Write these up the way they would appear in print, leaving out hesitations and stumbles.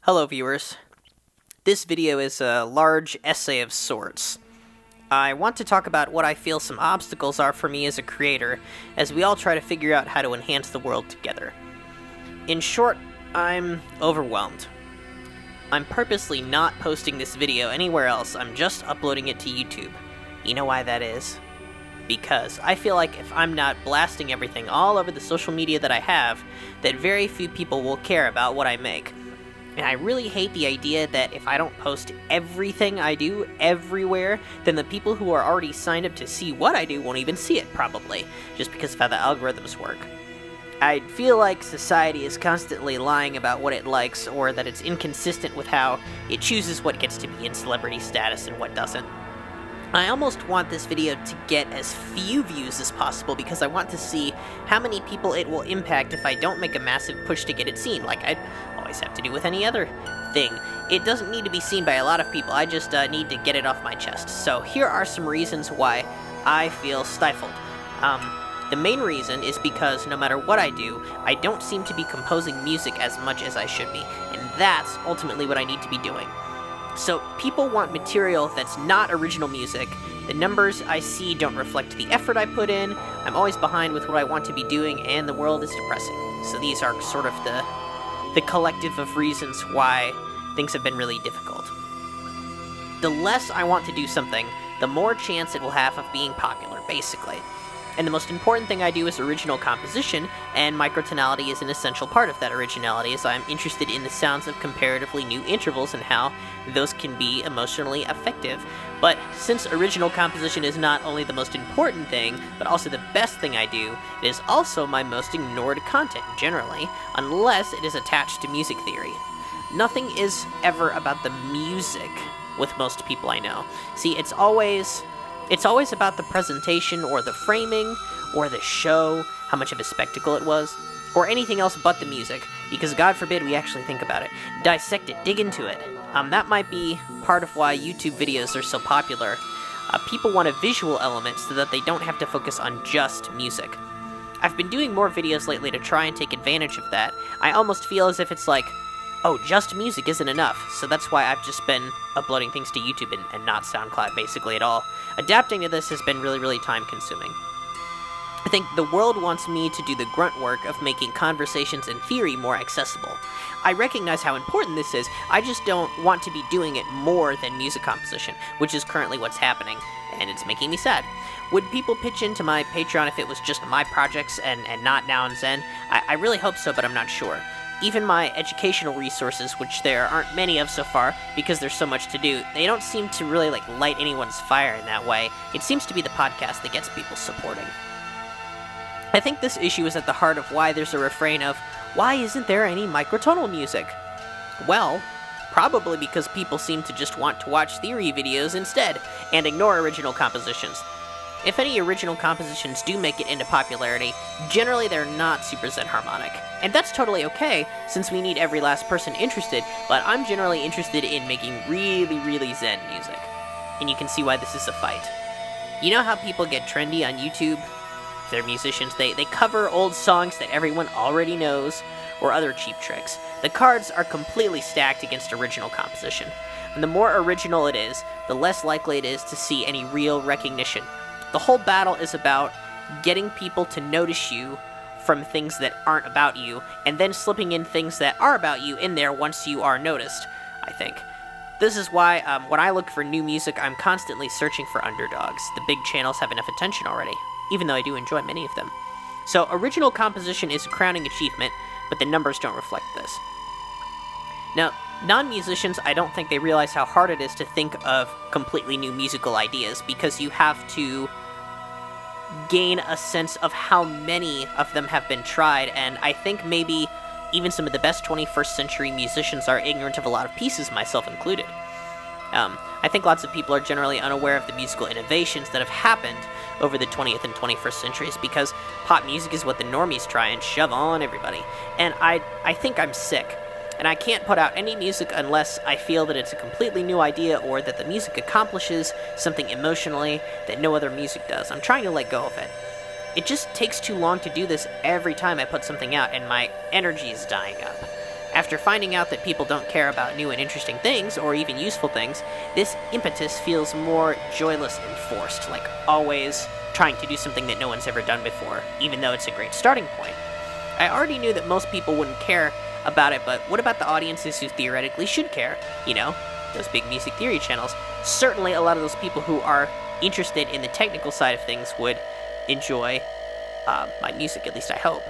Hello viewers. This video is a large essay of sorts. I want to talk about what I feel some obstacles are for me as a creator, as we all try to figure out how to enhance the world together. In short, I'm overwhelmed. I'm purposely not posting this video anywhere else, I'm just uploading it to YouTube. You know why that is? Because I feel like if I'm not blasting everything all over the social media that I have, that very few people will care about what I make. And I really hate the idea that if I don't post everything I do everywhere, then the people who are already signed up to see what I do won't even see it, probably, just because of how the algorithms work. I feel like society is constantly lying about what it likes, or that it's inconsistent with how it chooses what gets to be in celebrity status and what doesn't. I almost want this video to get as few views as possible because I want to see how many people it will impact if I don't make a massive push to get it seen, like I always have to do with any other thing. It doesn't need to be seen by a lot of people, I just need to get it off my chest. So here are some reasons why I feel stifled. The main reason is because no matter what I do, I don't seem to be composing music as much as I should be, and that's ultimately what I need to be doing. So people want material that's not original music. The numbers I see don't reflect the effort I put in, I'm always behind with what I want to be doing, and the world is depressing. So these are sort of the collective of reasons why things have been really difficult. The less I want to do something, the more chance it will have of being popular, basically. And the most important thing I do is original composition, and microtonality is an essential part of that originality, as I'm interested in the sounds of comparatively new intervals and how those can be emotionally effective. But since original composition is not only the most important thing, but also the best thing I do, it is also my most ignored content, generally, unless it is attached to music theory. Nothing is ever about the music with most people I know. See, it's always about the presentation, or the framing, or the show, how much of a spectacle it was, or anything else but the music, because God forbid we actually think about it, dissect it, dig into it. That might be part of why YouTube videos are so popular. People want a visual element so that they don't have to focus on just music. I've been doing more videos lately to try and take advantage of that. I almost feel as if it's like, oh, just music isn't enough, so that's why I've just been uploading things to YouTube and not SoundCloud basically at all. Adapting to this has been really, really time-consuming. I think the world wants me to do the grunt work of making conversations and theory more accessible. I recognize how important this is, I just don't want to be doing it more than music composition, which is currently what's happening, and it's making me sad. Would people pitch into my Patreon if it was just my projects and not Now and Zen? I really hope so, but I'm not sure. Even my educational resources, which there aren't many of so far, because there's so much to do, they don't seem to really light anyone's fire in that way. It seems to be the podcast that gets people supporting. I think this issue is at the heart of why there's a refrain of, why isn't there any microtonal music? Well, probably because people seem to just want to watch theory videos instead, and ignore original compositions. If any original compositions do make it into popularity, generally they're not super Zen harmonic. And that's totally okay, since we need every last person interested, but I'm generally interested in making really, really Zen music. And you can see why this is a fight. You know how people get trendy on YouTube? They're musicians, they cover old songs that everyone already knows, or other cheap tricks. The cards are completely stacked against original composition. And the more original it is, the less likely it is to see any real recognition. The whole battle is about getting people to notice you from things that aren't about you, and then slipping in things that are about you in there once you are noticed, I think. This is why, when I look for new music, I'm constantly searching for underdogs. The big channels have enough attention already, even though I do enjoy many of them. So original composition is a crowning achievement, but the numbers don't reflect this. Now, non-musicians, I don't think they realize how hard it is to think of completely new musical ideas, because you have to gain a sense of how many of them have been tried, and I think maybe even some of the best 21st century musicians are ignorant of a lot of pieces, myself included. I think lots of people are generally unaware of the musical innovations that have happened over the 20th and 21st centuries, because pop music is what the normies try and shove on everybody, and I think I'm sick. And I can't put out any music unless I feel that it's a completely new idea, or that the music accomplishes something emotionally that no other music does. I'm trying to let go of it. It just takes too long to do this every time I put something out, and my energy is dying up. After finding out that people don't care about new and interesting things, or even useful things, this impetus feels more joyless and forced, like always trying to do something that no one's ever done before, even though it's a great starting point. I already knew that most people wouldn't care about it, but what about the audiences who theoretically should care? You know, those big music theory channels. Certainly a lot of those people who are interested in the technical side of things would enjoy my music, at least I hope.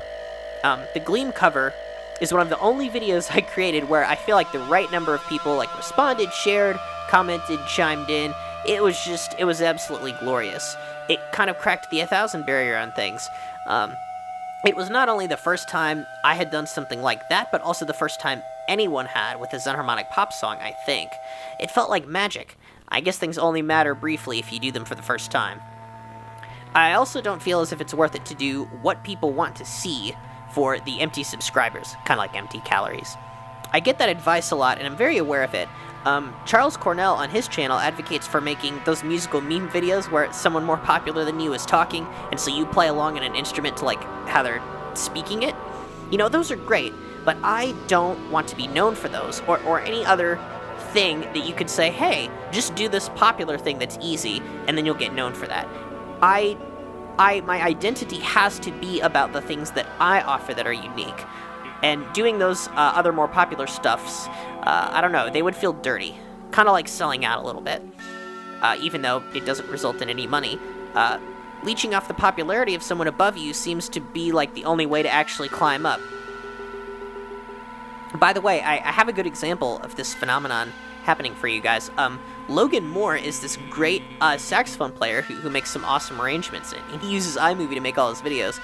The Gleam cover is one of the only videos I created where I feel like the right number of people like responded, shared, commented, chimed in. It was absolutely glorious. It kind of cracked the 1,000 barrier on things. It was not only the first time I had done something like that, but also the first time anyone had with a Xenharmonic pop song, I think. It felt like magic. I guess things only matter briefly if you do them for the first time. I also don't feel as if it's worth it to do what people want to see for the empty subscribers, kind of like empty calories. I get that advice a lot, and I'm very aware of it. Charles Cornell on his channel advocates for making those musical meme videos where someone more popular than you is talking, and so you play along in an instrument to, like, how they're speaking it. You know, those are great, but I don't want to be known for those, or any other thing that you could say, hey, just do this popular thing that's easy, and then you'll get known for that. My identity has to be about the things that I offer that are unique. And doing those other more popular stuffs, I don't know, they would feel dirty. Kind of like selling out a little bit. Even though it doesn't result in any money. Leeching off the popularity of someone above you seems to be like the only way to actually climb up. By the way, I have a good example of this phenomenon happening for you guys. Logan Moore is this great saxophone player who makes some awesome arrangements, and he uses iMovie to make all his videos.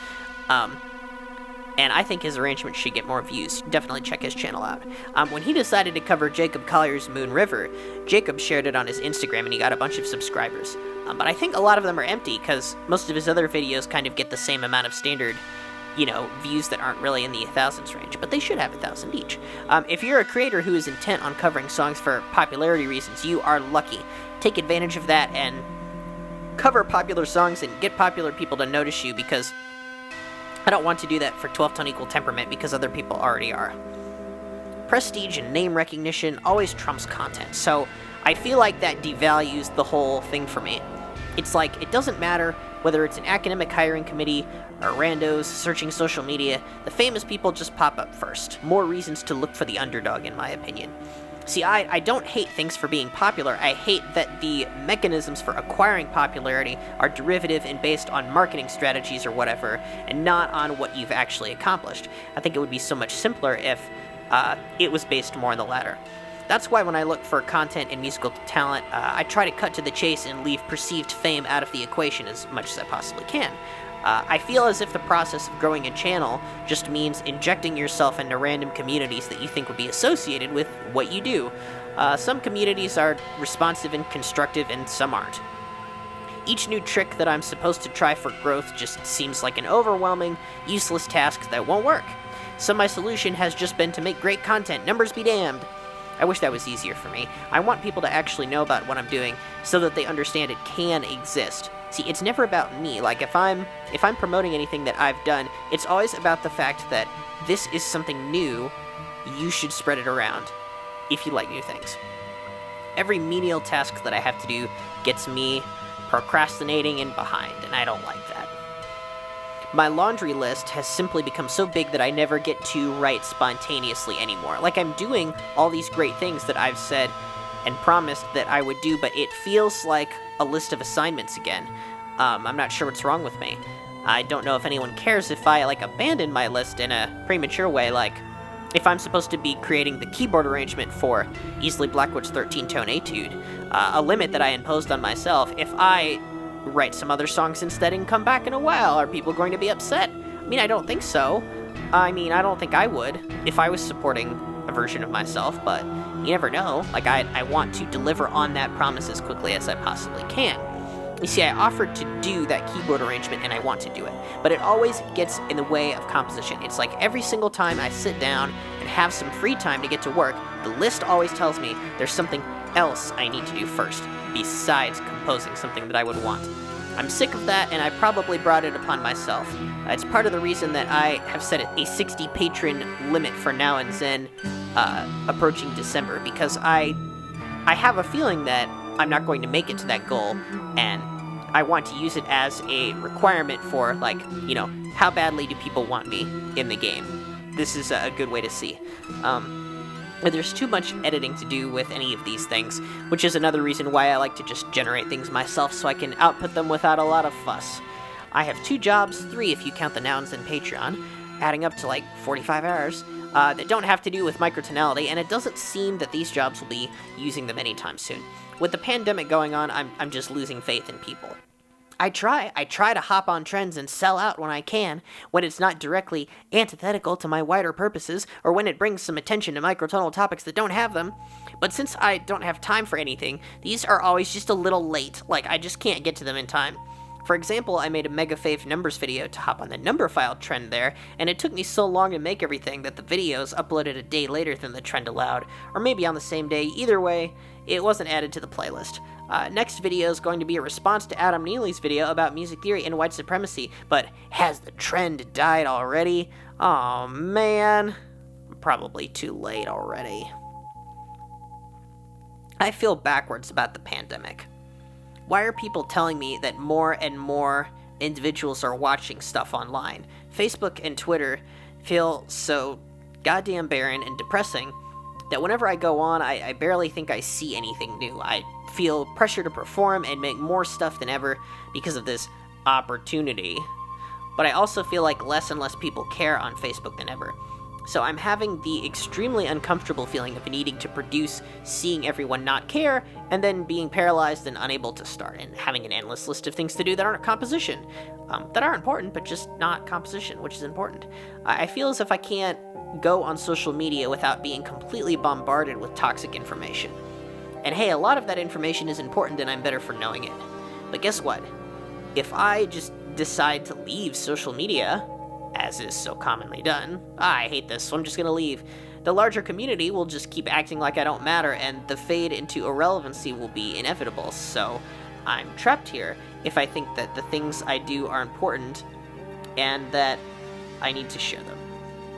And I think his arrangements should get more views. Definitely check his channel out. When he decided to cover Jacob Collier's Moon River, Jacob shared it on his Instagram, and he got a bunch of subscribers. But I think a lot of them are empty, because most of his other videos kind of get the same amount of standard, you know, views that aren't really in the thousands range, but they should have 1,000 each. If you're a creator who is intent on covering songs for popularity reasons, you are lucky. Take advantage of that and cover popular songs and get popular people to notice you, because I don't want to do that for 12 Tone Equal Temperament, because other people already are. Prestige and name recognition always trumps content, so I feel like that devalues the whole thing for me. It's like, it doesn't matter whether it's an academic hiring committee or randos searching social media, the famous people just pop up first. More reasons to look for the underdog, in my opinion. See, I don't hate things for being popular. I hate that the mechanisms for acquiring popularity are derivative and based on marketing strategies or whatever, and not on what you've actually accomplished. I think it would be so much simpler if it was based more on the latter. That's why when I look for content and musical talent, I try to cut to the chase and leave perceived fame out of the equation as much as I possibly can. I feel as if the process of growing a channel just means injecting yourself into random communities that you think would be associated with what you do. Some communities are responsive and constructive, and some aren't. Each new trick that I'm supposed to try for growth just seems like an overwhelming, useless task that won't work. So my solution has just been to make great content, numbers be damned. I wish that was easier for me. I want people to actually know about what I'm doing so that they understand it can exist. See, it's never about me. Like, if I'm promoting anything that I've done, it's always about the fact that this is something new, you should spread it around, if you like new things. Every menial task that I have to do gets me procrastinating and behind, and I don't like that. My laundry list has simply become so big that I never get to write spontaneously anymore. Like, I'm doing all these great things that I've said and promised that I would do, but it feels like a list of assignments again. I'm not sure what's wrong with me. I don't know if anyone cares if I, like, abandon my list in a premature way, like, if I'm supposed to be creating the keyboard arrangement for Easley Blackwood's 13-tone etude, a limit that I imposed on myself. If I write some other songs instead and come back in a while, are people going to be upset? I mean, I don't think so. I don't think I would if I was supporting a version of myself, but you never know. Like, I want to deliver on that promise as quickly as I possibly can. You see, I offered to do that keyboard arrangement, and I want to do it, but it always gets in the way of composition. It's like every single time I sit down and have some free time to get to work, the list always tells me there's something else I need to do first, besides composing something that I would want. I'm sick of that, and I probably brought it upon myself. It's part of the reason that I have set a 60 patron limit for Now and Zen approaching December, because I have a feeling that I'm not going to make it to that goal, and I want to use it as a requirement for, like, you know, how badly do people want me in the game? This is a good way to see. There's too much editing to do with any of these things, which is another reason why I like to just generate things myself so I can output them without a lot of fuss. I have 2 jobs, 3 if you count the Nouns and Patreon, adding up to like 45 hours, that don't have to do with microtonality, and it doesn't seem that these jobs will be using them anytime soon. With the pandemic going on, I'm just losing faith in people. I try to hop on trends and sell out when I can, when it's not directly antithetical to my wider purposes, or when it brings some attention to microtonal topics that don't have them. But since I don't have time for anything, these are always just a little late, like I just can't get to them in time. For example, I made a mega fave numbers video to hop on the number file trend there, and it took me so long to make everything that the videos uploaded a day later than the trend allowed, or maybe on the same day. Either way, it wasn't added to the playlist. Next video is going to be a response to Adam Neely's video about music theory and white supremacy, but has the trend died already? Aw, man. Probably too late already. I feel backwards about the pandemic. Why are people telling me that more and more individuals are watching stuff online? Facebook and Twitter feel so goddamn barren and depressing that whenever I go on, I barely think I see anything new. I feel pressure to perform and make more stuff than ever because of this opportunity. But I also feel like less and less people care on Facebook than ever. So I'm having the extremely uncomfortable feeling of needing to produce, seeing everyone not care, and then being paralyzed and unable to start, and having an endless list of things to do that aren't composition. That are important, but just not composition, which is important. I feel as if I can't go on social media without being completely bombarded with toxic information. And hey, a lot of that information is important and I'm better for knowing it. But guess what? If I just decide to leave social media, as is so commonly done, I hate this, so I'm just gonna leave, the larger community will just keep acting like I don't matter, and the fade into irrelevancy will be inevitable. So I'm trapped here if I think that the things I do are important and that I need to share them.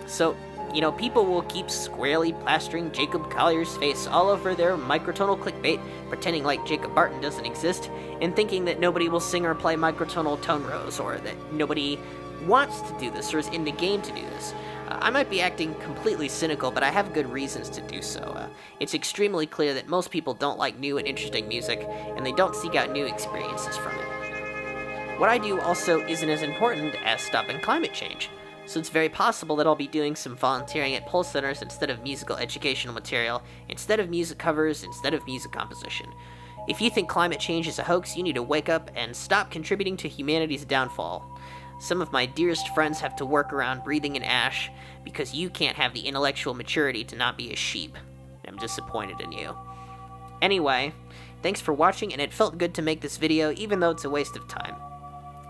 So, you know, people will keep squarely plastering Jacob Collier's face all over their microtonal clickbait, pretending like Jacob Barton doesn't exist, and thinking that nobody will sing or play microtonal tone rows, or that nobody wants to do this or is in the game to do this. I might be acting completely cynical, but I have good reasons to do so. It's extremely clear that most people don't like new and interesting music, and they don't seek out new experiences from it. What I do also isn't as important as stopping climate change, so it's very possible that I'll be doing some volunteering at Pulse Centers instead of musical educational material, instead of music covers, instead of music composition. If you think climate change is a hoax, you need to wake up and stop contributing to humanity's downfall. Some of my dearest friends have to work around breathing in ash because you can't have the intellectual maturity to not be a sheep. I'm disappointed in you. Anyway, thanks for watching, and it felt good to make this video even though it's a waste of time.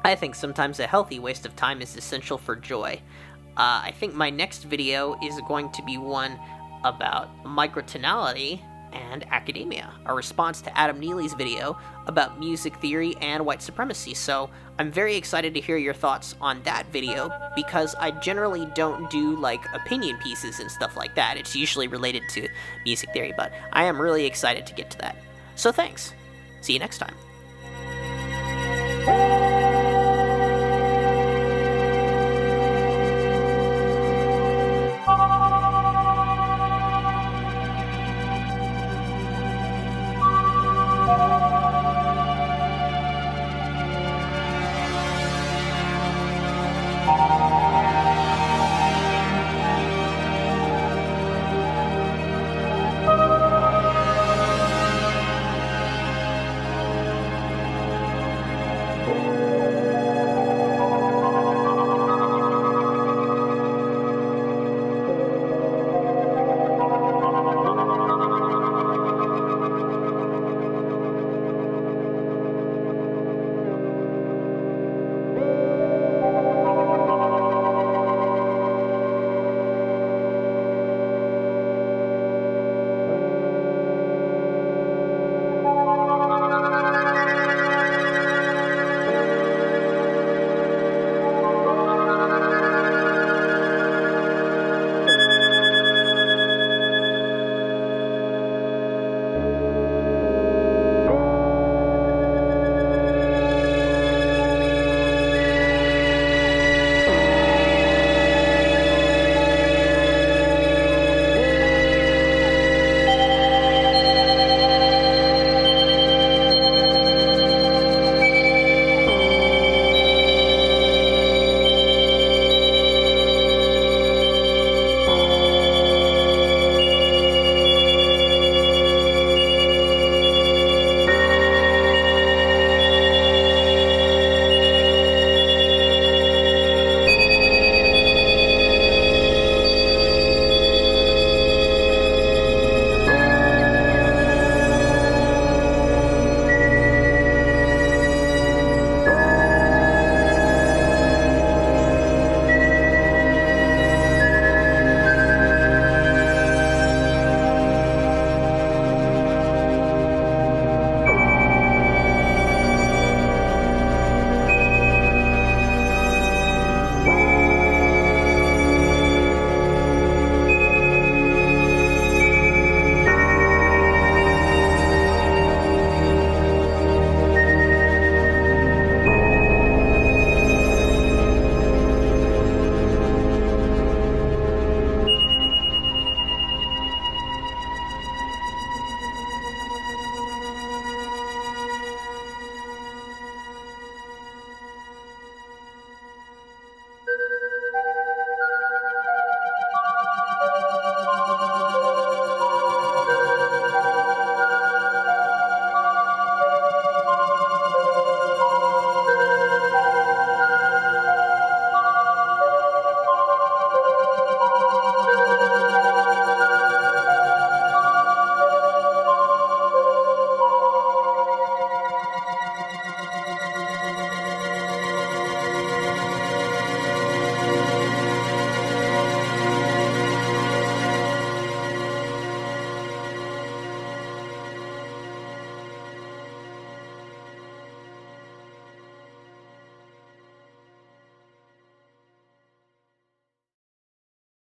I think sometimes a healthy waste of time is essential for joy. I think my next video is going to be one about microtonality and academia, a response to Adam Neely's video about music theory and white supremacy. So I'm very excited to hear your thoughts on that video, because I generally don't do like opinion pieces and stuff like that. It's usually related to music theory, but I am really excited to get to that. So thanks. See you next time.